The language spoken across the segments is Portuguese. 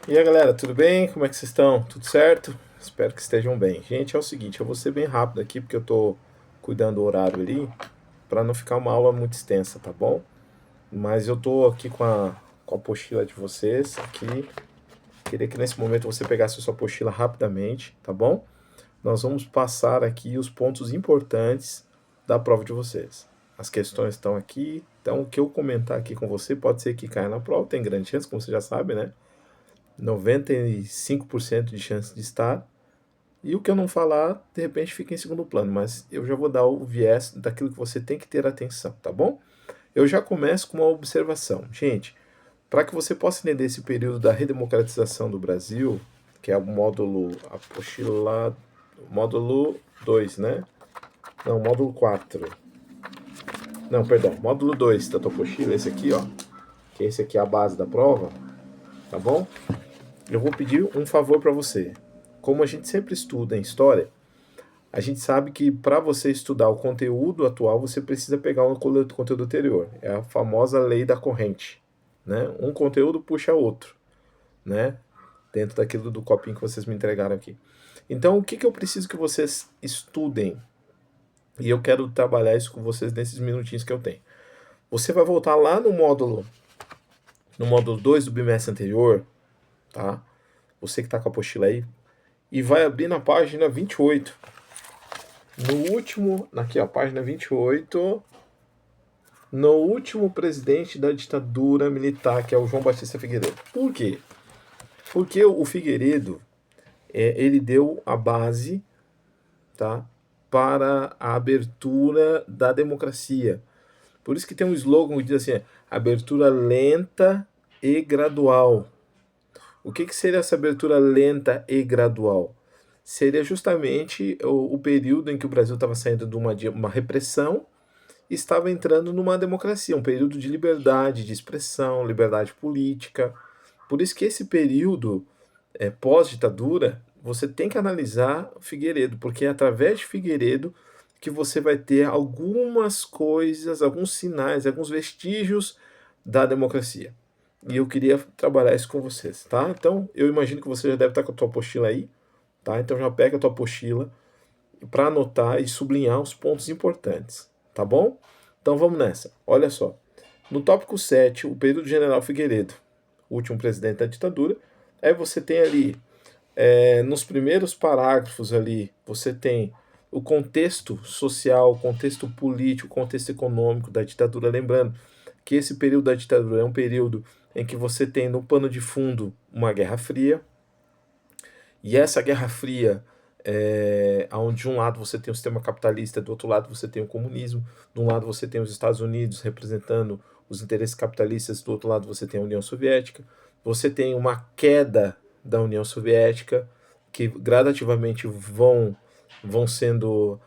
E aí galera, tudo bem? Como é que vocês estão? Tudo certo? Espero que estejam bem. Gente, é o seguinte, eu vou ser bem rápido aqui porque eu tô cuidando do horário ali para não ficar uma aula muito extensa, tá bom? Mas eu tô aqui com a apostila de vocês aqui. Queria que nesse momento você pegasse a sua apostila rapidamente, tá bom? Nós vamos passar aqui os pontos importantes da prova de vocês. As questões estão aqui, então o que eu comentar aqui com você pode ser que caia na prova, tem grande chance, como você já sabe, né? 95% de chance de estar. E o que eu não falar, de repente fica em segundo plano, mas eu já vou dar o viés daquilo que você tem que ter atenção, tá bom? Eu já começo com uma observação. Gente, para que você possa entender esse período da redemocratização do Brasil, que é o módulo apostila, módulo 2, né? Não, módulo 4. Não, perdão, módulo 2 da tua apostila, esse aqui, ó, que esse aqui é a base da prova, tá bom? Eu vou pedir um favor para você. Como a gente sempre estuda em história, a gente sabe que para você estudar o conteúdo atual, você precisa pegar um conteúdo anterior. É a famosa lei da corrente, né? Um conteúdo puxa outro, né? Dentro daquilo do copinho que vocês me entregaram aqui. Então, o que eu preciso que vocês estudem? E eu quero trabalhar isso com vocês nesses minutinhos que eu tenho. Você vai voltar lá no módulo 2 do bimestre anterior, tá? Você que está com a apostila aí, e vai abrir na página 28. No último, aqui ó, página 28, no último presidente da ditadura militar, que é o João Batista Figueiredo. Por quê? Porque o Figueiredo, ele deu a base, tá, para a abertura da democracia. Por isso que tem um slogan que diz assim, abertura lenta e gradual. O que seria essa abertura lenta e gradual? Seria justamente o período em que o Brasil estava saindo de uma repressão e estava entrando numa democracia, um período de liberdade de expressão, liberdade política. Por isso que esse período pós-ditadura, você tem que analisar Figueiredo, porque é através de Figueiredo que você vai ter algumas coisas, alguns sinais, alguns vestígios da democracia. E eu queria trabalhar isso com vocês, tá? Então, eu imagino que você já deve estar com a tua apostila aí, tá? Então já pega a tua apostila para anotar e sublinhar os pontos importantes, tá bom? Então vamos nessa. Olha só. No tópico 7, o período do General Figueiredo, o último presidente da ditadura, aí você tem ali, nos primeiros parágrafos ali, você tem o contexto social, o contexto político, o contexto econômico da ditadura. Lembrando que esse período da ditadura é um período em que você tem no pano de fundo uma Guerra Fria, e essa Guerra Fria, onde de um lado você tem o sistema capitalista, do outro lado você tem o comunismo, de um lado você tem os Estados Unidos representando os interesses capitalistas, do outro lado você tem a União Soviética, você tem uma queda da União Soviética, que gradativamente vão sendo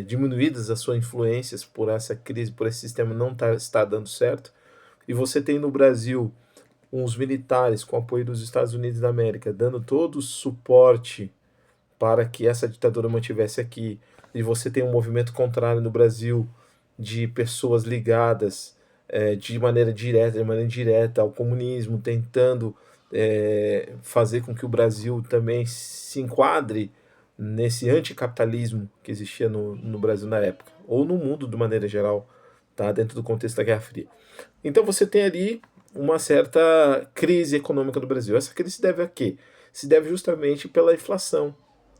diminuídas as suas influências por essa crise, por esse sistema não estar dando certo, e você tem no Brasil uns militares com apoio dos Estados Unidos da América dando todo o suporte para que essa ditadura mantivesse aqui, e você tem um movimento contrário no Brasil de pessoas ligadas de maneira direta, de maneira indireta ao comunismo, tentando fazer com que o Brasil também se enquadre nesse anticapitalismo que existia no Brasil na época, ou no mundo de maneira geral, tá? Dentro do contexto da Guerra Fria. Então você tem ali uma certa crise econômica do Brasil. Essa crise se deve a quê? Se deve justamente pela inflação.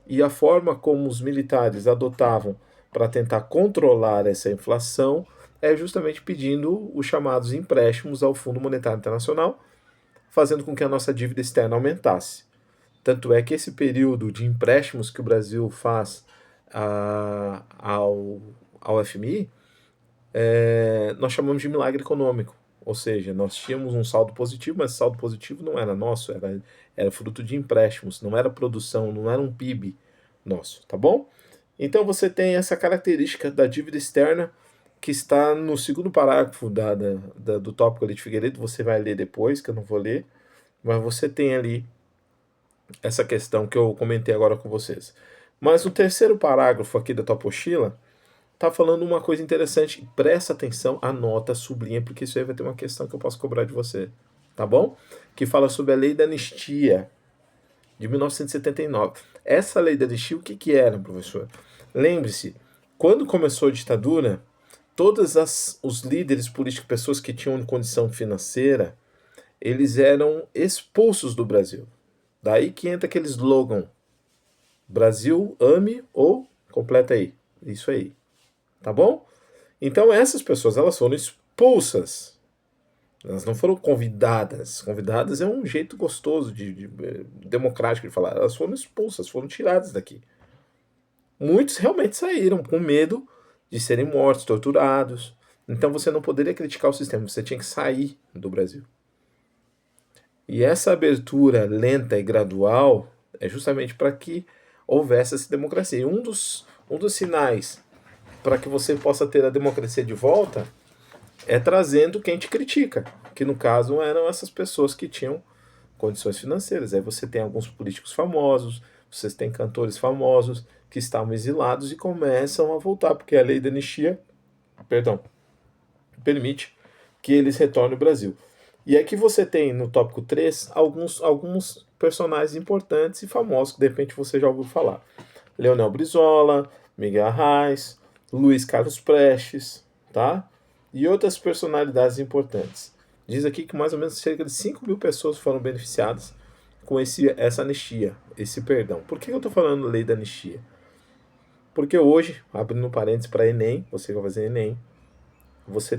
E a forma como os militares adotavam para tentar controlar essa inflação é justamente pedindo os chamados empréstimos ao Fundo Monetário Internacional, fazendo com que a nossa dívida externa aumentasse. Tanto é que esse período de empréstimos que o Brasil faz ao FMI, nós chamamos de milagre econômico. Ou seja, nós tínhamos um saldo positivo, mas esse saldo positivo não era nosso, era fruto de empréstimos, não era produção, não era um PIB nosso, tá bom? Então você tem essa característica da dívida externa que está no segundo parágrafo do tópico ali de Figueiredo, você vai ler depois, que eu não vou ler, mas você tem ali essa questão que eu comentei agora com vocês. Mas o terceiro parágrafo aqui da tua apostila tá falando uma coisa interessante. Presta atenção, anota, sublinha, porque isso aí vai ter uma questão que eu posso cobrar de você. Tá bom? que fala sobre a lei da anistia de 1979. Essa lei da anistia, o que era, professor? Lembre-se, quando começou a ditadura, todos os líderes políticos, pessoas que tinham condição financeira, eles eram expulsos do Brasil. Daí que entra aquele slogan: Brasil, ame ou completa aí. Isso aí. Tá bom? Então essas pessoas, elas foram expulsas. Elas não foram convidadas. Convidadas é um jeito gostoso, democrático de falar. Elas foram expulsas, foram tiradas daqui. Muitos realmente saíram com medo de serem mortos, torturados. Então você não poderia criticar o sistema, você tinha que sair do Brasil. E essa abertura lenta e gradual é justamente para que houvesse essa democracia. E um dos sinais para que você possa ter a democracia de volta é trazendo quem te critica, que no caso eram essas pessoas que tinham condições financeiras. Aí você tem alguns políticos famosos, vocês têm cantores famosos que estavam exilados e começam a voltar, porque a lei da anistia, permite que eles retornem ao Brasil. E aqui você tem no tópico 3 alguns personagens importantes e famosos que de repente você já ouviu falar. Leonel Brizola, Miguel Arraes, Luiz Carlos Prestes, tá? E outras personalidades importantes. Diz aqui que mais ou menos cerca de 5 mil pessoas foram beneficiadas com essa anistia, esse perdão. Por que eu estou falando lei da anistia? Porque hoje, abrindo parênteses para Enem, você que vai fazer Enem, você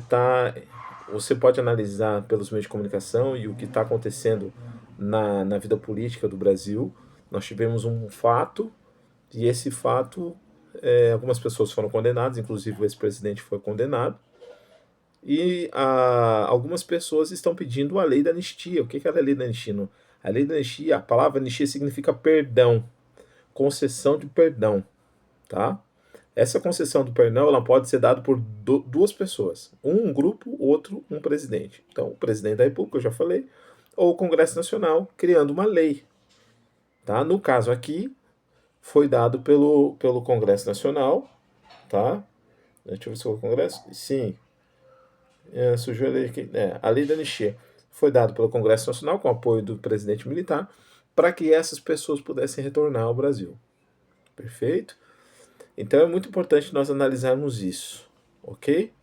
pode analisar pelos meios de comunicação e o que está acontecendo na vida política do Brasil. Nós tivemos um fato, e esse fato, algumas pessoas foram condenadas, inclusive o ex-presidente foi condenado, e algumas pessoas estão pedindo a lei da anistia. O que é a lei da anistia? A lei da anistia, a palavra anistia significa perdão, concessão de perdão, tá? Essa concessão do perdão ela pode ser dada por duas pessoas. Um grupo, outro, um presidente. Então, o presidente da República, eu já falei, ou o Congresso Nacional, criando uma lei. Tá? No caso aqui, foi dado pelo Congresso Nacional. Tá? Deixa eu ver se foi o Congresso. Sim. Surgiu a lei aqui. A lei da anistia foi dada pelo Congresso Nacional, com apoio do presidente militar, para que essas pessoas pudessem retornar ao Brasil. Perfeito? Então é muito importante nós analisarmos isso, ok?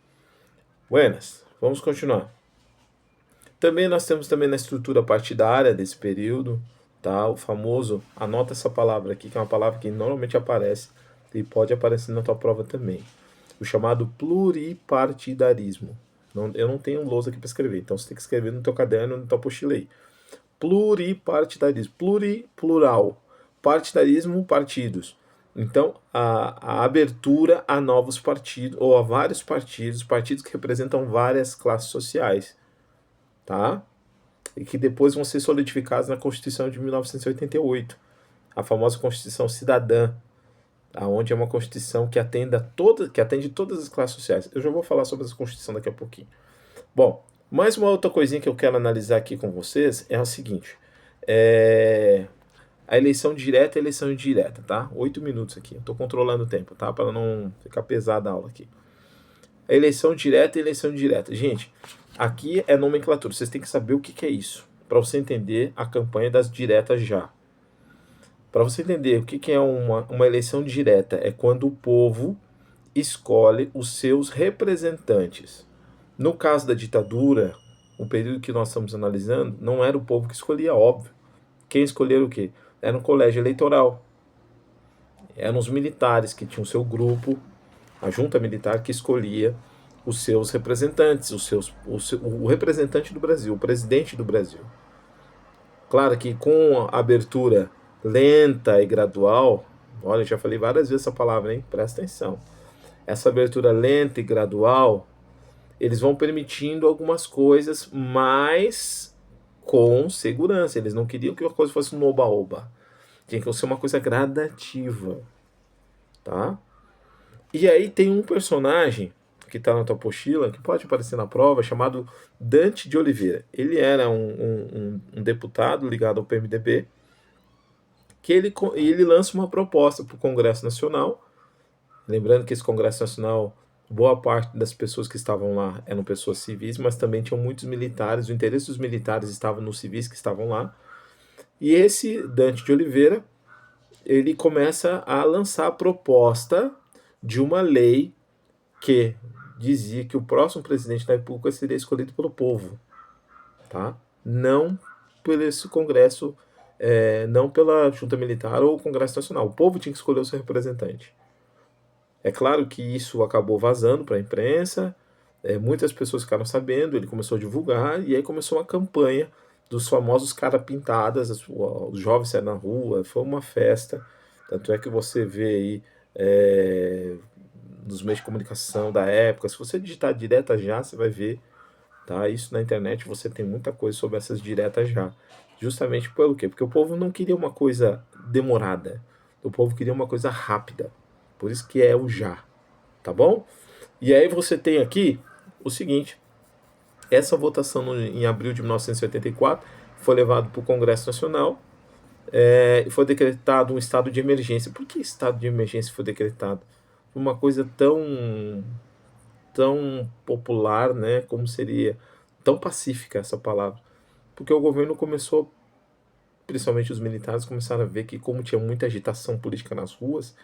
Buenas, vamos continuar. Também nós temos também na estrutura partidária desse período, tá? O famoso, anota essa palavra aqui, que é uma palavra que normalmente aparece e pode aparecer na tua prova também. O chamado pluripartidarismo. Eu não tenho lousa aqui para escrever, então você tem que escrever no teu caderno, no teu apostila aí. Pluripartidarismo, plural, partidarismo, partidos. Então, a abertura a novos partidos, ou a vários partidos, partidos que representam várias classes sociais, tá? E que depois vão ser solidificados na Constituição de 1988, a famosa Constituição Cidadã, onde é uma Constituição que atende todas as classes sociais. Eu já vou falar sobre essa Constituição daqui a pouquinho. Bom, mais uma outra coisinha que eu quero analisar aqui com vocês é o seguinte, a eleição direta e a eleição indireta, tá? 8 minutos aqui, eu tô controlando o tempo, tá? Para não ficar pesada a aula aqui. A eleição direta e eleição indireta. Gente, aqui é nomenclatura, vocês têm que saber o que é isso, para você entender a campanha das diretas já. Para você entender o que é uma eleição direta, é quando o povo escolhe os seus representantes. No caso da ditadura, o período que nós estamos analisando, não era o povo que escolhia, óbvio. Quem escolheu o quê? Era um colégio eleitoral. Eram os militares que tinham o seu grupo, a junta militar que escolhia os seus representantes, o representante do Brasil, o presidente do Brasil. Claro que com a abertura lenta e gradual, olha, eu já falei várias vezes essa palavra, hein? Presta atenção. Essa abertura lenta e gradual, eles vão permitindo algumas coisas, mas com segurança. Eles não queriam que a coisa fosse um oba-oba. Tinha que ser uma coisa gradativa, tá? E aí tem um personagem que está na tua apostila, que pode aparecer na prova, chamado Dante de Oliveira. Ele era um deputado ligado ao PMDB, que ele lança uma proposta para o Congresso Nacional. Lembrando que esse Congresso Nacional, boa parte das pessoas que estavam lá eram pessoas civis, mas também tinham muitos militares, o interesse dos militares estava nos civis que estavam lá, e esse Dante de Oliveira, ele começa a lançar a proposta de uma lei que dizia que o próximo presidente da República seria escolhido pelo povo, tá? Não por esse Congresso, não pela Junta Militar ou o Congresso Nacional. O povo tinha que escolher o seu representante. É claro que isso acabou vazando para a imprensa, muitas pessoas ficaram sabendo, ele começou a divulgar, e aí começou uma campanha dos famosos cara pintadas, os jovens saíram na rua, foi uma festa. Tanto é que você vê aí nos meios de comunicação da época, se você digitar direta já, você vai ver, tá? Isso na internet você tem muita coisa sobre essas diretas já. Justamente pelo quê? Porque o povo não queria uma coisa demorada, o povo queria uma coisa rápida. Por isso que é o já, tá bom? E aí você tem aqui o seguinte, essa votação em abril de 1984 foi levado para o Congresso Nacional, e foi decretado um estado de emergência. Por que estado de emergência foi decretado? Uma coisa tão popular, né, como seria, tão pacífica essa palavra. Porque o governo começou, principalmente os militares, começaram a ver que como tinha muita agitação política nas ruas,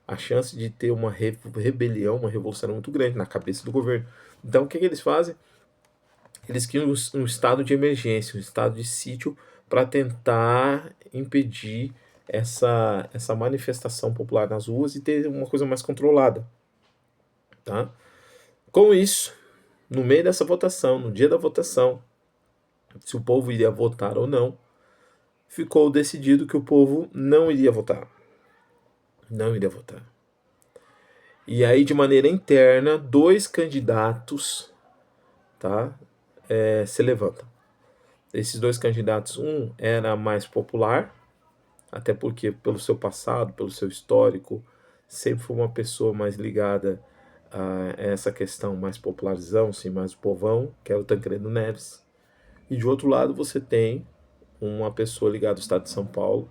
a chance de ter uma rebelião, uma revolução era muito grande na cabeça do governo. Então o que eles fazem? Eles criam um estado de emergência, um estado de sítio para tentar impedir essa manifestação popular nas ruas e ter uma coisa mais controlada. Tá? Com isso, no meio dessa votação, no dia da votação, se o povo iria votar ou não, ficou decidido que o povo não iria votar. Não iria votar. E aí, de maneira interna, dois candidatos, tá, se levantam. Esses dois candidatos, um era mais popular, até porque pelo seu passado, pelo seu histórico, sempre foi uma pessoa mais ligada a essa questão mais popularzão, assim, mais povão, que é o Tancredo Neves. E de outro lado você tem uma pessoa ligada ao estado de São Paulo,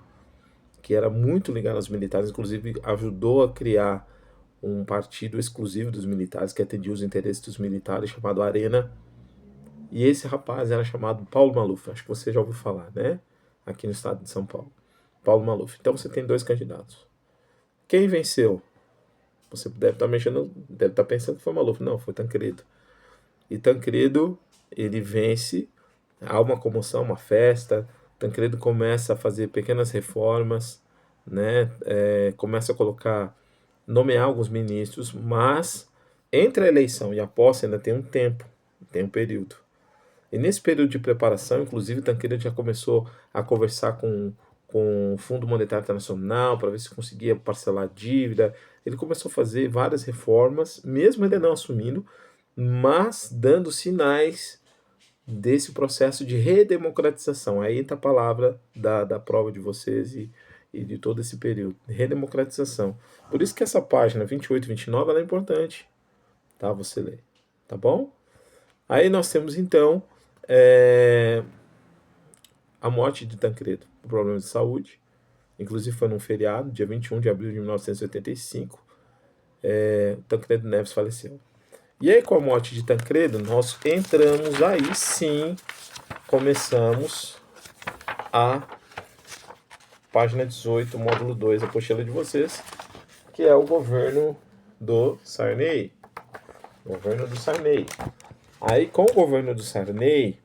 que era muito ligada aos militares, inclusive ajudou a criar um partido exclusivo dos militares, que atendia os interesses dos militares, chamado Arena. E esse rapaz era chamado Paulo Maluf, acho que você já ouviu falar, né? Aqui no estado de São Paulo. Paulo Maluf. Então você tem dois candidatos. Quem venceu? Você deve estar pensando que foi Maluf. Não, foi Tancredo. E Tancredo, ele vence, há uma comoção, uma festa. Tancredo começa a fazer pequenas reformas, né? Começa a nomear alguns ministros, mas entre a eleição e a posse ainda tem um tempo, tem um período. E nesse período de preparação, inclusive, Tancredo já começou a conversar com o Fundo Monetário Internacional para ver se conseguia parcelar a dívida. Ele começou a fazer várias reformas, mesmo ele não assumindo, mas dando sinais desse processo de redemocratização. Aí está a palavra da prova de vocês e de todo esse período. Redemocratização. Por isso que essa página 28 e 29 ela é importante, tá? Você lê, tá bom? Aí nós temos então a morte de Tancredo por problemas de saúde. Inclusive foi num feriado, dia 21 de abril de 1985. Tancredo Neves faleceu. E aí, com a morte de Tancredo, nós entramos aí sim, começamos a página 18, módulo 2, a apostila de vocês, que é o governo do Sarney. Governo do Sarney. Aí, com o governo do Sarney,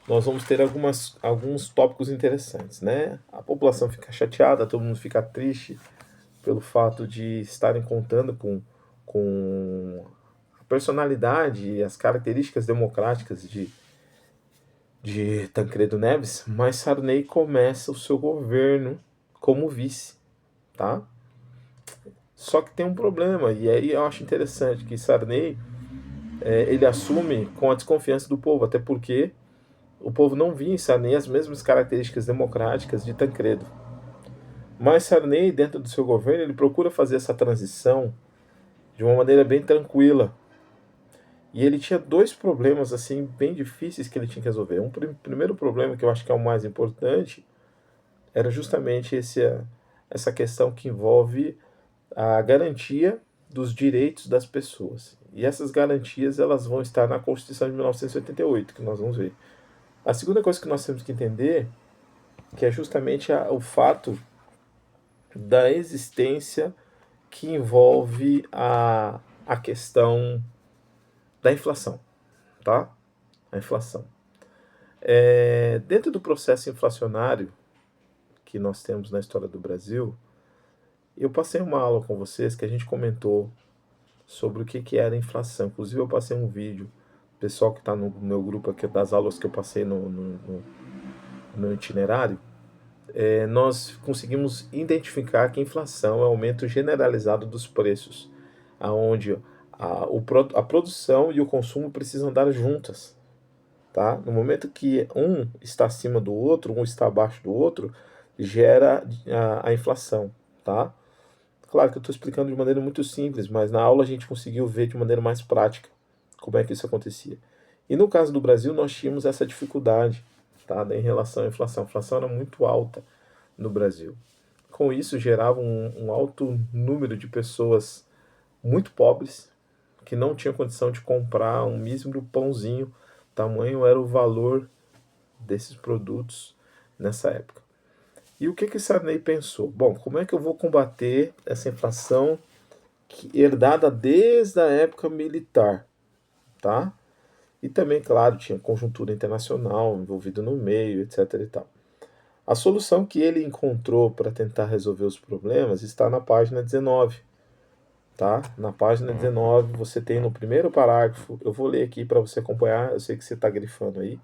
nós vamos ter alguns tópicos interessantes, né? A população fica chateada, todo mundo fica triste pelo fato de estarem contando com a personalidade e as características democráticas de Tancredo Neves, mas Sarney começa o seu governo como vice, tá? Só que tem um problema, e aí eu acho interessante que Sarney ele assume com a desconfiança do povo, até porque o povo não via em Sarney as mesmas características democráticas de Tancredo. Mas Sarney, dentro do seu governo, ele procura fazer essa transição de uma maneira bem tranquila. E ele tinha dois problemas assim bem difíceis que ele tinha que resolver. Primeiro problema, que eu acho que é o mais importante, era justamente essa questão que envolve a garantia dos direitos das pessoas. E essas garantias elas vão estar na Constituição de 1988, que nós vamos ver. A segunda coisa que nós temos que entender, que é justamente o fato da existência que envolve a questão da inflação, tá? A inflação. Dentro do processo inflacionário que nós temos na história do Brasil, eu passei uma aula com vocês que a gente comentou sobre o que era inflação. Inclusive eu passei um vídeo, o pessoal que está no meu grupo aqui das aulas que eu passei no itinerário, nós conseguimos identificar que a inflação é o aumento generalizado dos preços, aonde a produção e o consumo precisam andar juntas. Tá? No momento que um está acima do outro, um está abaixo do outro, gera a inflação. Tá? Claro que eu estou explicando de maneira muito simples, mas na aula a gente conseguiu ver de maneira mais prática como é que isso acontecia. E no caso do Brasil, nós tínhamos essa dificuldade, tá, em relação à inflação. A inflação era muito alta no Brasil. Com isso, gerava um alto número de pessoas muito pobres que não tinham condição de comprar um mísero pãozinho. Tamanho era o valor desses produtos nessa época. E o que Sarney pensou? Bom, como é que eu vou combater essa inflação herdada desde a época militar, tá? E também, claro, tinha conjuntura internacional envolvida no meio, etc. e tal. A solução que ele encontrou para tentar resolver os problemas está na página 19. Tá? Na página 19 você tem no primeiro parágrafo, eu vou ler aqui para você acompanhar, eu sei que você está grifando aí.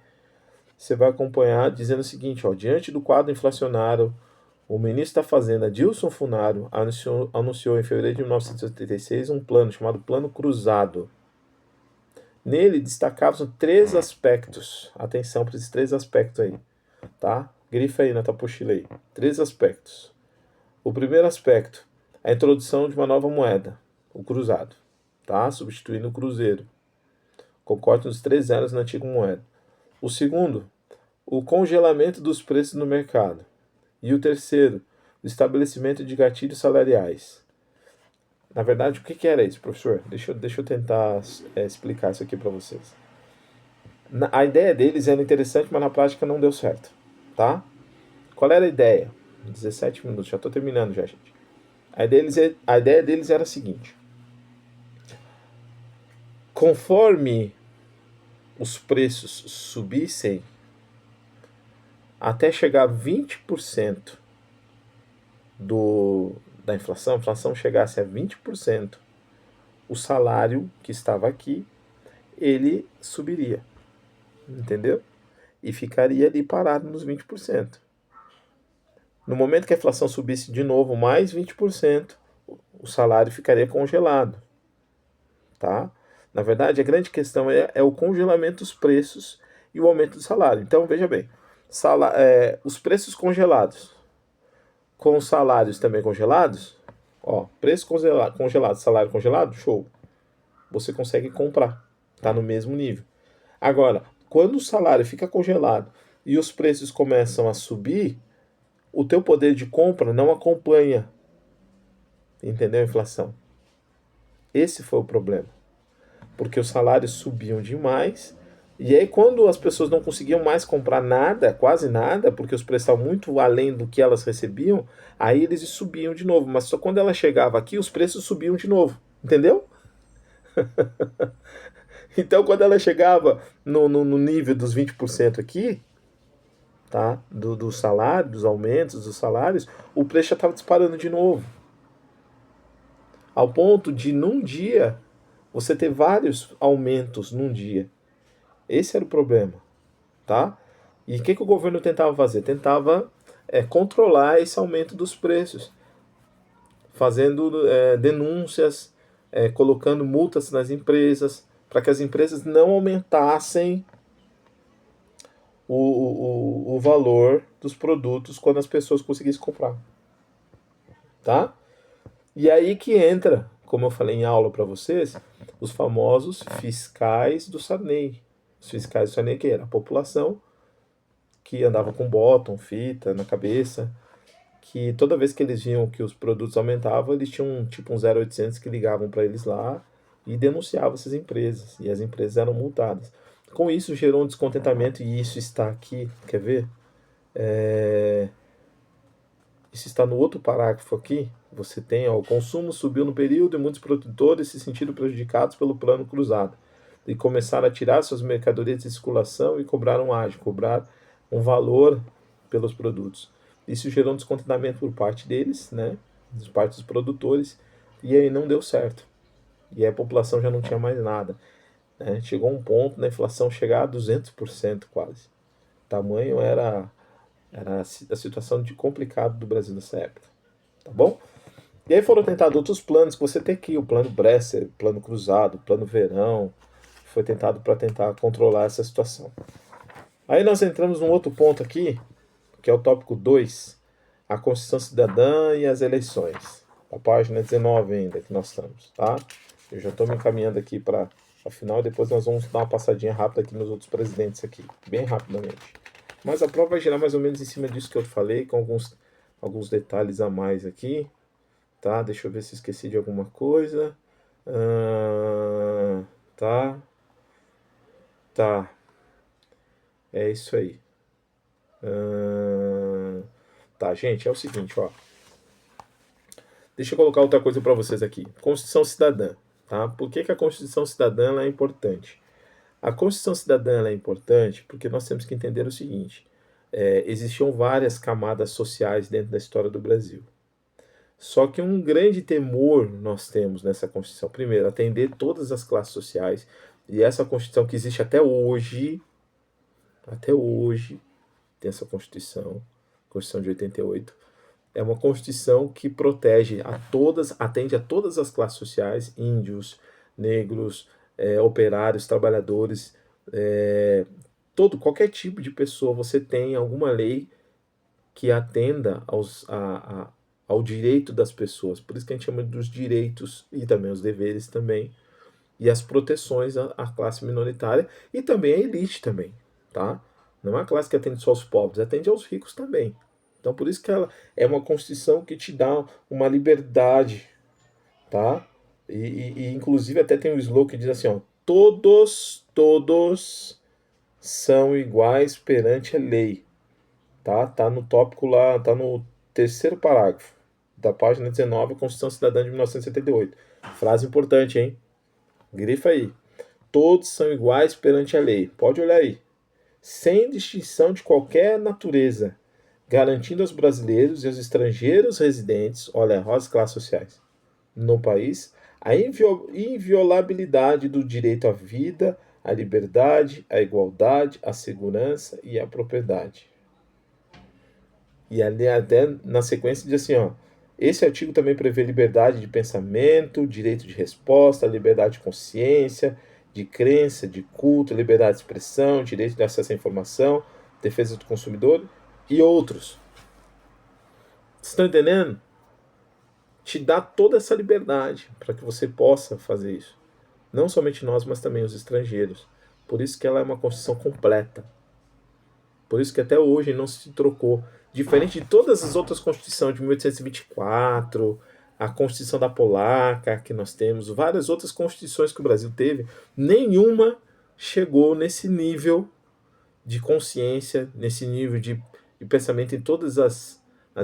Você vai acompanhar dizendo o seguinte, ó, diante do quadro inflacionário, o ministro da Fazenda, Dilson Funaro, anunciou em fevereiro de 1986 um plano chamado Plano Cruzado. Nele destacavam 3 aspectos. Atenção para esses 3 aspectos aí, tá? Grifa aí na tua apostila aí. 3 aspectos. O primeiro aspecto, a introdução de uma nova moeda, o cruzado, tá? Substituindo o cruzeiro, com corte nos 3 zeros na antiga moeda. O segundo, o congelamento dos preços no mercado. E o terceiro, o estabelecimento de gatilhos salariais. Na verdade, o que era isso, professor? Deixa eu tentar explicar isso aqui para vocês. A ideia deles era interessante, mas na prática não deu certo, tá? Qual era a ideia? 17 minutos, já estou terminando já, gente. A ideia deles era a seguinte. Conforme os preços subissem, até chegar a 20% da inflação, a inflação chegasse a 20%, o salário que estava aqui, ele subiria, entendeu? E ficaria ali parado nos 20%. No momento que a inflação subisse de novo mais 20%, o salário ficaria congelado, tá? Na verdade, a grande questão é o congelamento dos preços e o aumento do salário. Então, veja bem, os preços congelados com os salários também congelados, ó, preço congelado, salário congelado, show. Você consegue comprar, tá no mesmo nível. Agora, quando o salário fica congelado e os preços começam a subir, o teu poder de compra não acompanha, entendeu, a inflação. Esse foi o problema. Porque os salários subiam demais, e aí quando as pessoas não conseguiam mais comprar nada, quase nada, porque os preços estavam muito além do que elas recebiam, aí eles subiam de novo. Mas só quando ela chegava aqui, os preços subiam de novo. Entendeu? Então quando ela chegava no nível dos 20% aqui, tá? Do salário, dos aumentos dos salários, o preço já estava disparando de novo. Ao ponto de, num dia, você ter vários aumentos num dia. Esse era o problema, tá? E o que o governo tentava fazer? Tentava controlar esse aumento dos preços, fazendo denúncias, colocando multas nas empresas, para que as empresas não aumentassem o valor dos produtos quando as pessoas conseguissem comprar, tá? E aí que entra, como eu falei em aula para vocês, os famosos fiscais do Sarney. Os fiscais do Sarney, que era a população que andava com bottom, fita na cabeça, que toda vez que eles viam que os produtos aumentavam, eles tinham tipo um 0800 que ligavam para eles lá e denunciavam essas empresas, e as empresas eram multadas. Com isso gerou um descontentamento, e isso está aqui, quer ver? É, Isso está no outro parágrafo aqui. Você tem, ó, o consumo subiu no período e muitos produtores se sentiram prejudicados pelo plano cruzado e começaram a tirar suas mercadorias de circulação e cobrar um valor pelos produtos. Isso gerou um descontentamento por parte deles, né, por parte dos produtores, e aí não deu certo. E aí a população já não tinha mais nada, né? Chegou um ponto da inflação chegar a 200% quase. Tamanho era a situação de complicado do Brasil nessa época, tá bom? E aí foram tentados outros planos que você tem aqui, o plano Bresser, plano Cruzado, plano Verão, foi tentado para tentar controlar essa situação. Aí nós entramos num outro ponto aqui, que é o tópico 2, a Constituição Cidadã e as eleições. A página 19 ainda que nós estamos, tá? Eu já estou me encaminhando aqui para a final e depois nós vamos dar uma passadinha rápida aqui nos outros presidentes aqui, bem rapidamente. Mas a prova vai girar mais ou menos em cima disso que eu falei, com alguns detalhes a mais aqui, tá? Deixa eu ver se esqueci de alguma coisa. Tá, tá, é isso aí. Tá, gente, é o seguinte, ó. Deixa eu colocar outra coisa para vocês aqui. Constituição Cidadã, tá? Por que a Constituição Cidadã ela é importante? A Constituição Cidadã ela é importante porque nós temos que entender o seguinte: existiam várias camadas sociais dentro da história do Brasil. Só que um grande temor nós temos nessa Constituição. Primeiro, atender todas as classes sociais. E essa Constituição que existe até hoje, tem essa Constituição de 88, é uma Constituição que protege atende a todas as classes sociais, índios, negros, operários, trabalhadores, qualquer tipo de pessoa. Você tem alguma lei que atenda ao direito das pessoas. Por isso que a gente chama dos direitos e também os deveres também, e as proteções à classe minoritária e também à elite também, tá? Não é uma classe que atende só aos pobres, atende aos ricos também. Então por isso que ela é uma Constituição que te dá uma liberdade, tá? E inclusive até tem um slogan que diz assim, ó, todos são iguais perante a lei, tá? Tá no tópico lá, tá no terceiro parágrafo da página 19, Constituição Cidadã de 1978. Frase importante, hein? Grifa aí. Todos são iguais perante a lei. Pode olhar aí. Sem distinção de qualquer natureza, garantindo aos brasileiros e aos estrangeiros residentes, olha, as classes sociais, no país, a inviolabilidade do direito à vida, à liberdade, à igualdade, à segurança e à propriedade. E ali até na sequência diz assim, ó, esse artigo também prevê liberdade de pensamento, direito de resposta, liberdade de consciência, de crença, de culto, liberdade de expressão, direito de acesso à informação, defesa do consumidor e outros. Vocês estão entendendo? Te dá toda essa liberdade para que você possa fazer isso. Não somente nós, mas também os estrangeiros. Por isso que ela é uma Constituição completa. Por isso que até hoje não se trocou. Diferente de todas as outras Constituições de 1824, a Constituição da Polaca que nós temos, várias outras Constituições que o Brasil teve, nenhuma chegou nesse nível de consciência, nesse nível de pensamento em todas as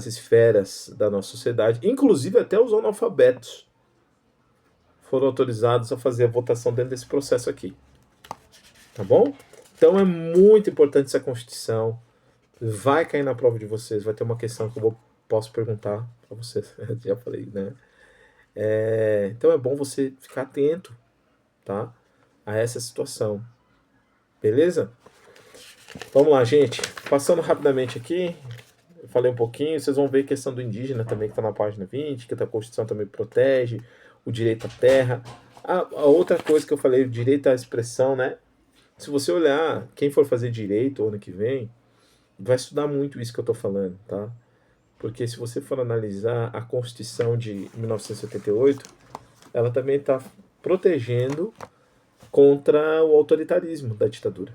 esferas da nossa sociedade, inclusive até os analfabetos foram autorizados a fazer a votação dentro desse processo aqui. Tá bom? Então é muito importante essa Constituição. Vai cair na prova de vocês, vai ter uma questão que eu posso perguntar para vocês. Já falei, né? Então é bom você ficar atento, tá? A essa situação. Beleza? Vamos lá, gente. Passando rapidamente aqui, eu falei um pouquinho, vocês vão ver a questão do indígena também, que está na página 20, que a Constituição também protege o direito à terra. A outra coisa que eu falei, o direito à expressão, né? Se você olhar, quem for fazer direito ano que vem, vai estudar muito isso que eu estou falando, tá? Porque se você for analisar a Constituição de 1978, ela também está protegendo contra o autoritarismo da ditadura.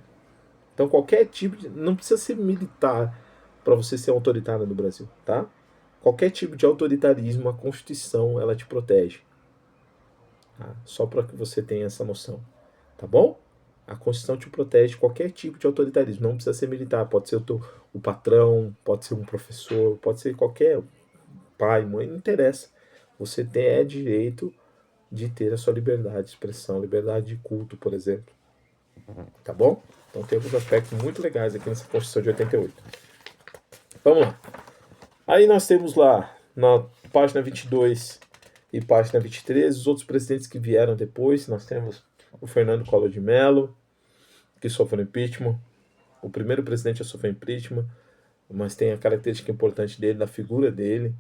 Então qualquer tipo de... Não precisa ser militar para você ser autoritário no Brasil, tá? qualquer tipo de autoritarismo, a Constituição ela te protege. Tá? Só para que você tenha essa noção. Tá bom? A Constituição te protege de qualquer tipo de autoritarismo. Não precisa ser militar. Pode ser o patrão, pode ser um professor, pode ser qualquer pai, mãe, não interessa. Você tem direito de ter a sua liberdade de expressão, liberdade de culto, por exemplo. Tá bom? Então tem alguns aspectos muito legais aqui nessa Constituição de 88. Vamos lá. Aí nós temos lá, na página 22 e página 23, os outros presidentes que vieram depois. Nós temos o Fernando Collor de Mello, que sofreu impeachment. O primeiro presidente a sofrer impeachment, mas tem a característica importante dele, da figura dele,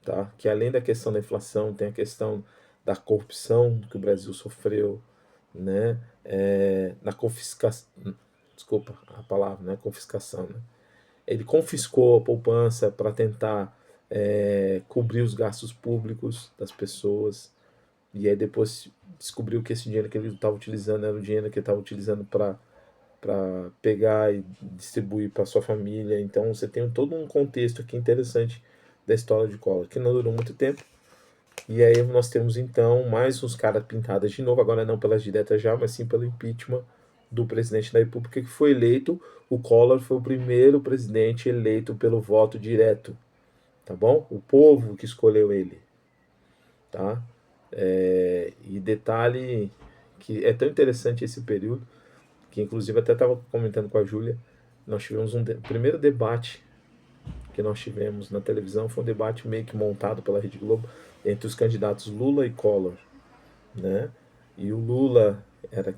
tá? Que além da questão da inflação, tem a questão da corrupção que o Brasil sofreu, né? Na confiscação, desculpa a palavra, né? Confiscação, né? Ele confiscou a poupança para tentar cobrir os gastos públicos das pessoas, e aí depois descobriu que esse dinheiro que ele estava utilizando era o dinheiro que ele estava utilizando para pegar e distribuir para sua família. Então você tem todo um contexto aqui interessante da história de Collor, que não durou muito tempo. E aí nós temos então mais uns caras pintados de novo, agora não pelas diretas já, mas sim pelo impeachment do presidente da República que foi eleito. O Collor foi o primeiro presidente eleito pelo voto direto, tá bom? O povo que escolheu ele, tá? E detalhe que é tão interessante esse período, que inclusive até estava comentando com a Júlia, nós tivemos o primeiro debate que nós tivemos na televisão, foi um debate meio que montado pela Rede Globo entre os candidatos Lula e Collor, né? E o Lula era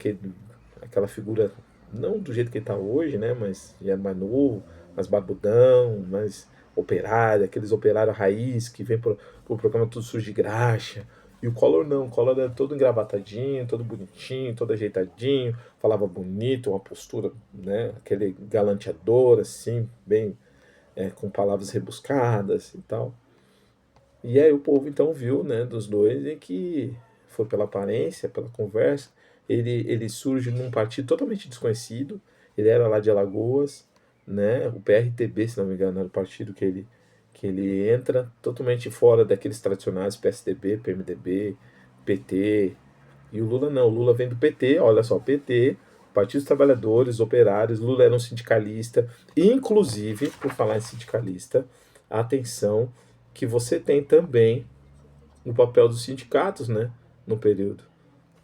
aquela figura, não do jeito que ele está hoje, né? Mas ele era mais novo, mais barbudão, mais operário, aqueles operários raiz que vem pro programa Tudo Sujo de Graxa. E o Collor não, o Collor era todo engravatadinho, todo bonitinho, todo ajeitadinho, falava bonito, uma postura, né? Aquele galanteador, assim, bem, com palavras rebuscadas e tal. E aí o povo então viu, né, dos dois, e que foi pela aparência, pela conversa. Ele surge num partido totalmente desconhecido. Ele era lá de Alagoas, né? O PRTB, se não me engano, era o partido que ele entra, totalmente fora daqueles tradicionais PSDB, PMDB, PT. E o Lula não, o Lula vem do PT, olha só, PT, Partido dos Trabalhadores, Operários. Lula era um sindicalista, inclusive, por falar em sindicalista, atenção, que você tem também o papel dos sindicatos, né, no período,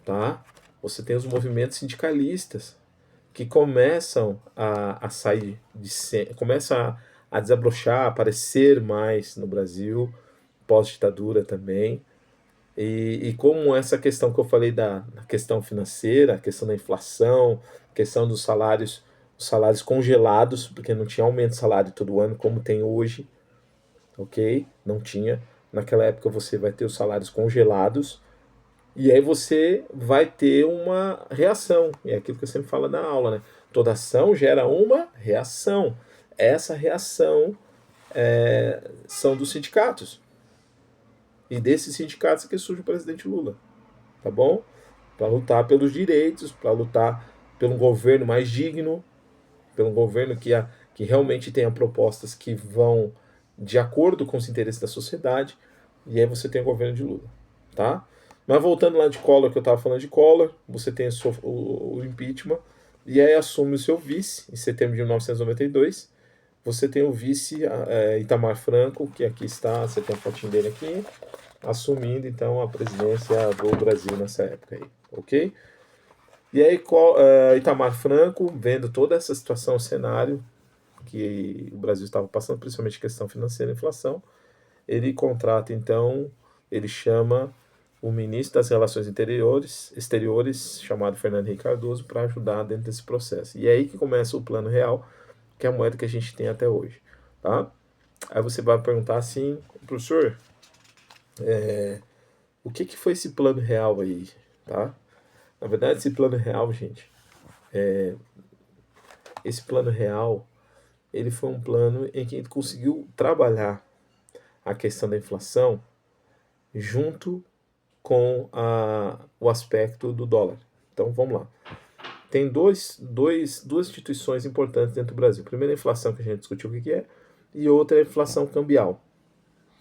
tá? Você tem os movimentos sindicalistas que começam a sair começam a desabrochar, a aparecer mais no Brasil, pós-ditadura também. E como essa questão que eu falei da questão financeira, a questão da inflação, a questão dos salários, os salários congelados, porque não tinha aumento de salário todo ano como tem hoje, ok? Não tinha. Naquela época você vai ter os salários congelados e aí você vai ter uma reação. É aquilo que eu sempre falo na aula, né? Toda ação gera uma reação. Essa reação são dos sindicatos. E desses sindicatos é que surge o presidente Lula, tá bom? Para lutar pelos direitos, para lutar pelo governo mais digno, pelo governo que realmente tenha propostas que vão de acordo com os interesses da sociedade. E aí você tem o governo de Lula, tá? Mas voltando lá de Collor, que eu estava falando de Collor, você tem o impeachment, e aí assume o seu vice, em setembro de 1992. Você tem o vice Itamar Franco, que aqui está, você tem a fotinho dele aqui, assumindo então a presidência do Brasil nessa época aí, ok? E aí Itamar Franco, vendo toda essa situação, o cenário que o Brasil estava passando, principalmente questão financeira e inflação, ele contrata então, ele chama o ministro das Relações Exteriores, chamado Fernando Henrique Cardoso, para ajudar dentro desse processo. E é aí que começa o Plano Real, que é a moeda que a gente tem até hoje, tá? Aí você vai perguntar assim, professor, o que foi esse Plano Real aí, tá? Na verdade, esse Plano Real, gente, esse Plano Real, ele foi um plano em que ele conseguiu trabalhar a questão da inflação junto com o aspecto do dólar. Então vamos lá. Tem duas instituições importantes dentro do Brasil. Primeiro a inflação, que a gente discutiu o que é, e outra é a inflação cambial.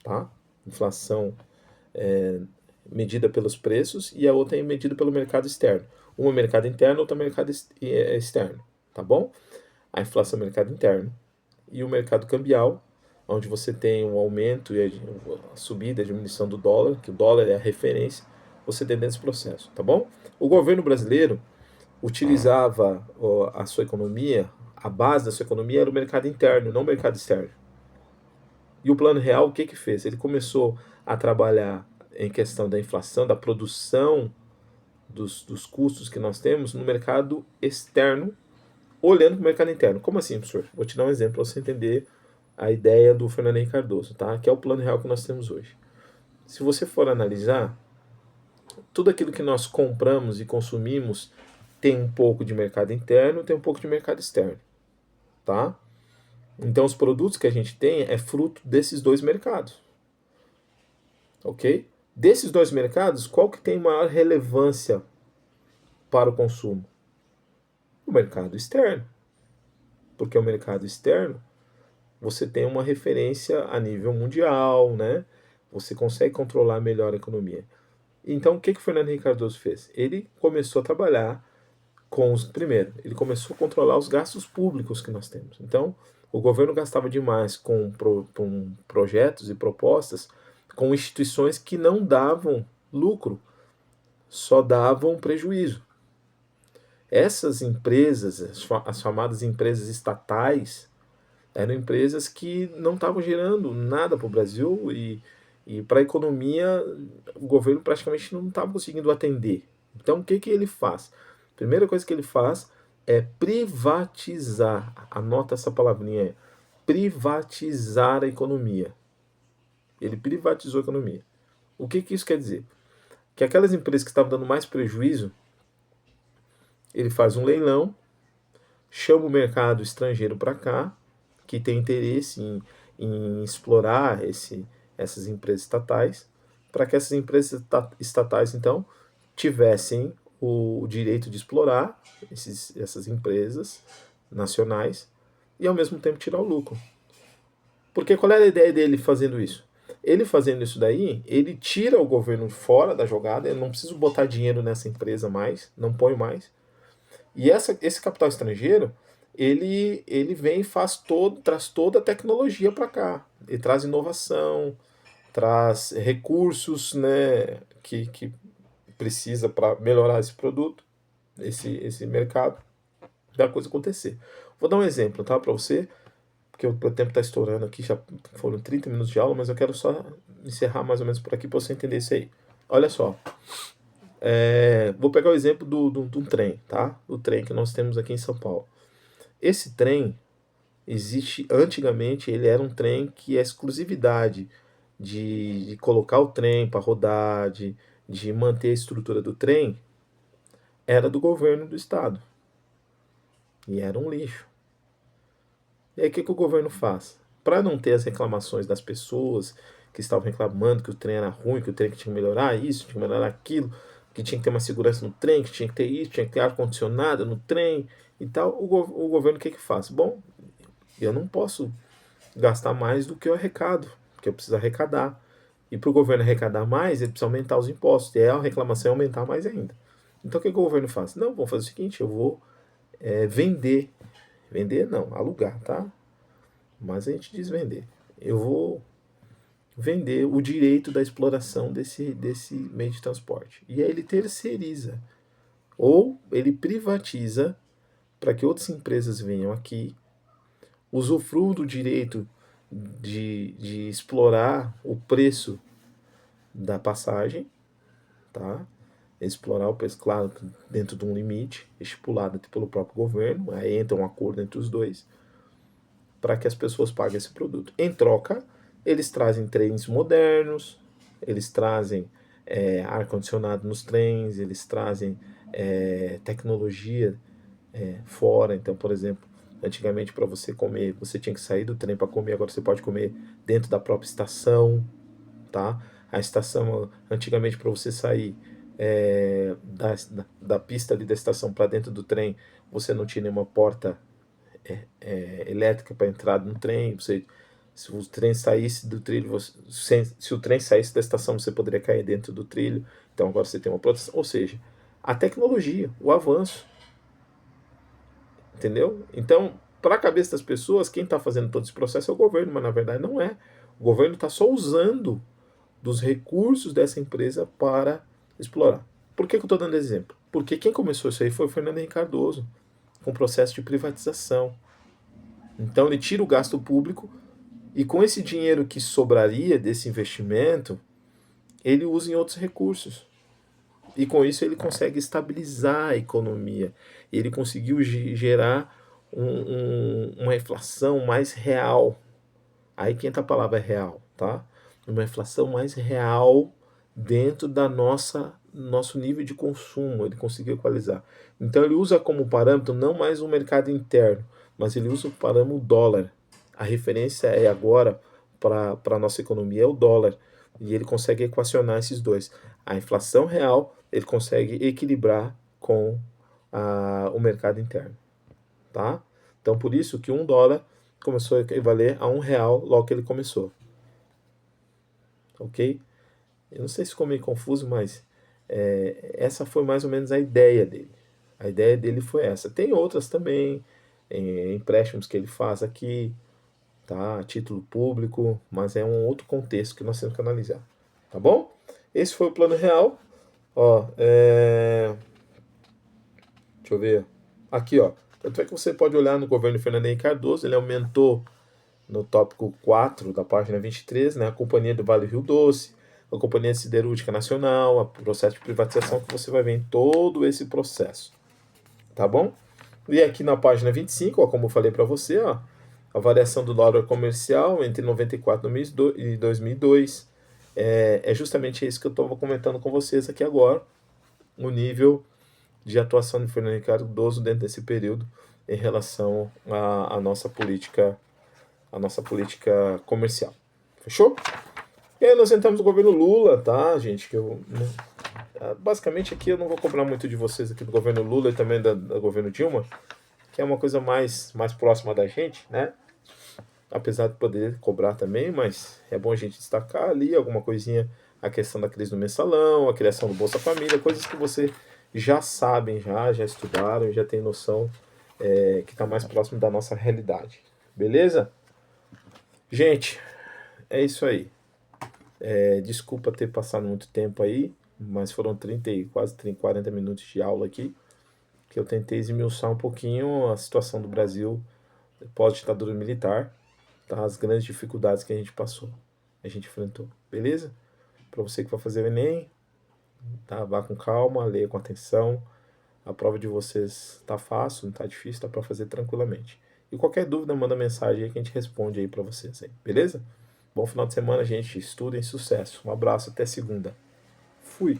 tá? Inflação medida pelos preços e a outra é medida pelo mercado externo. Uma é mercado interno, outra é mercado externo, tá bom? A inflação é mercado interno e o mercado cambial, onde você tem um aumento e a subida, a diminuição do dólar, que o dólar é a referência, você tem dentro desse processo, tá bom? O governo brasileiro utilizava a sua economia, a base da sua economia era o mercado interno, não o mercado externo. E o Plano Real, o que que fez? Ele começou a trabalhar em questão da inflação, da produção dos custos que nós temos no mercado externo, olhando para o mercado interno. Como assim, professor? Vou te dar um exemplo para você entender a ideia do Fernando Henrique Cardoso, tá? Que é o Plano Real que nós temos hoje. Se você for analisar, tudo aquilo que nós compramos e consumimos tem um pouco de mercado interno, tem um pouco de mercado externo, tá? Então os produtos que a gente tem é fruto desses dois mercados, ok? Desses dois mercados, qual que tem maior relevância para o consumo? O mercado externo, porque o mercado externo você tem uma referência a nível mundial, né? Você consegue controlar melhor a economia. Então, o que que o Fernando Henrique Cardoso fez? Ele começou a trabalhar com os. Primeiro, ele começou a controlar os gastos públicos que nós temos. Então, o governo gastava demais com projetos e propostas com instituições que não davam lucro, só davam prejuízo. Essas empresas, as chamadas empresas estatais, eram empresas que não estavam gerando nada para o Brasil e para a economia o governo praticamente não estava conseguindo atender. Então o que, que ele faz? A primeira coisa que ele faz é privatizar. Anota essa palavrinha aí. Privatizar a economia. Ele privatizou a economia. O que, que isso quer dizer? Que aquelas empresas que estavam dando mais prejuízo, ele faz um leilão, chama o mercado estrangeiro para cá, que tem interesse em explorar essas empresas estatais, para que essas empresas estatais, então, tivessem o direito de explorar essas empresas nacionais e, ao mesmo tempo, tirar o lucro. Porque qual era a ideia dele fazendo isso? Ele fazendo isso daí, ele tira o governo fora da jogada, ele não precisa botar dinheiro nessa empresa mais, não põe mais, e esse capital estrangeiro, ele vem e traz toda a tecnologia para cá. Ele traz inovação, traz recursos, né, que precisa para melhorar esse produto, esse mercado, da coisa acontecer. Vou dar um exemplo, tá, para você, porque o tempo está estourando aqui, já foram 30 minutos de aula, mas eu quero só encerrar mais ou menos por aqui para você entender isso aí. Olha só, vou pegar o exemplo do trem, tá? Do trem que nós temos aqui em São Paulo. Esse trem existe antigamente, ele era um trem que a exclusividade de colocar o trem para rodar, de manter a estrutura do trem, era do governo do estado. E era um lixo. E aí o que, que o governo faz? Para não ter as reclamações das pessoas que estavam reclamando que o trem era ruim, que o trem tinha que melhorar isso, tinha que melhorar aquilo, que tinha que ter uma segurança no trem, que tinha que ter isso, tinha que ter ar-condicionado no trem e tal, o governo o que, que faz? Bom, eu não posso gastar mais do que eu arrecado, porque eu preciso arrecadar. E para o governo arrecadar mais, ele precisa aumentar os impostos. E aí a reclamação é aumentar mais ainda. Então o que, que o governo faz? Não, vou fazer o seguinte, eu vou vender. Vender não, alugar, tá? Mas a gente diz vender. Eu vou vender o direito da exploração desse meio de transporte. E aí ele terceiriza. Ou ele privatiza para que outras empresas venham aqui, usufruam do direito de explorar o preço da passagem, tá? Explorar o preço, claro, dentro de um limite estipulado pelo próprio governo, aí entra um acordo entre os dois, para que as pessoas paguem esse produto. Em troca, eles trazem trens modernos, eles trazem ar-condicionado nos trens, eles trazem tecnologia fora. Então, por exemplo, antigamente para você comer, você tinha que sair do trem para comer, agora você pode comer dentro da própria estação, tá? A estação, antigamente para você sair da pista ali da estação para dentro do trem, você não tinha nenhuma porta elétrica para entrar no trem, Se o trem saísse do trilho, se o trem saísse da estação, você poderia cair dentro do trilho. Então agora você tem uma proteção. Ou seja, a tecnologia, o avanço. Entendeu? Então, para a cabeça das pessoas, quem está fazendo todo esse processo é o governo, mas na verdade não é. O governo está só usando dos recursos dessa empresa para explorar. Por que eu estou dando exemplo? Porque quem começou isso aí foi o Fernando Henrique Cardoso, com o processo de privatização. Então ele tira o gasto público e com esse dinheiro que sobraria desse investimento, ele usa em outros recursos. E com isso ele consegue estabilizar a economia. Ele conseguiu gerar uma inflação mais real. Aí que entra a palavra real, tá? Uma inflação mais real dentro da nosso nível de consumo. Ele conseguiu equalizar. Então ele usa como parâmetro não mais o mercado interno, mas ele usa o parâmetro dólar. A referência é agora para a nossa economia é o dólar. E ele consegue equacionar esses dois. A inflação real ele consegue equilibrar com o mercado interno. Tá? Então por isso que $1 começou a equivaler a R$ 1 logo que ele começou. Ok? Eu não sei se ficou meio confuso, mas essa foi mais ou menos a ideia dele. A ideia dele foi essa. Tem outras também, empréstimos que ele faz aqui, tá? Título público, mas é um outro contexto que nós temos que analisar. Tá bom? Esse foi o plano real. Ó, deixa eu ver. Aqui, ó. Tanto é que você pode olhar no governo Fernando Henrique Cardoso, ele aumentou no tópico 4 da página 23, né, a Companhia do Vale do Rio Doce, a Companhia Siderúrgica Nacional, o processo de privatização que você vai ver em todo esse processo. Tá bom? E aqui na página 25, ó, como eu falei para você, ó, a variação do dólar comercial entre 94 e 2002. É justamente isso que eu estou comentando com vocês aqui agora, o nível de atuação de Fernando Henrique Cardoso dentro desse período em relação à nossa política comercial. Fechou? E aí nós entramos no governo Lula, tá, gente? Basicamente aqui eu não vou cobrar muito de vocês aqui do governo Lula e também do governo Dilma, que é uma coisa mais próxima da gente, né? Apesar de poder cobrar também, mas é bom a gente destacar ali alguma coisinha, a questão da crise do mensalão, a criação do Bolsa Família, coisas que você já sabem, já estudaram, já tem noção que está mais próximo da nossa realidade. Beleza? Gente, é isso aí. Desculpa ter passado muito tempo aí, mas foram quase 40 minutos de aula aqui, que eu tentei esmiuçar um pouquinho a situação do Brasil pós-ditadura militar, tá? As grandes dificuldades que a gente passou, a gente enfrentou, beleza? Para você que vai fazer o Enem, tá? Vá com calma, leia com atenção. A prova de vocês tá fácil, não tá difícil, tá para fazer tranquilamente. E qualquer dúvida, manda mensagem aí que a gente responde aí para vocês aí, beleza? Bom final de semana, gente. Estudem, sucesso. Um abraço, até segunda. Fui.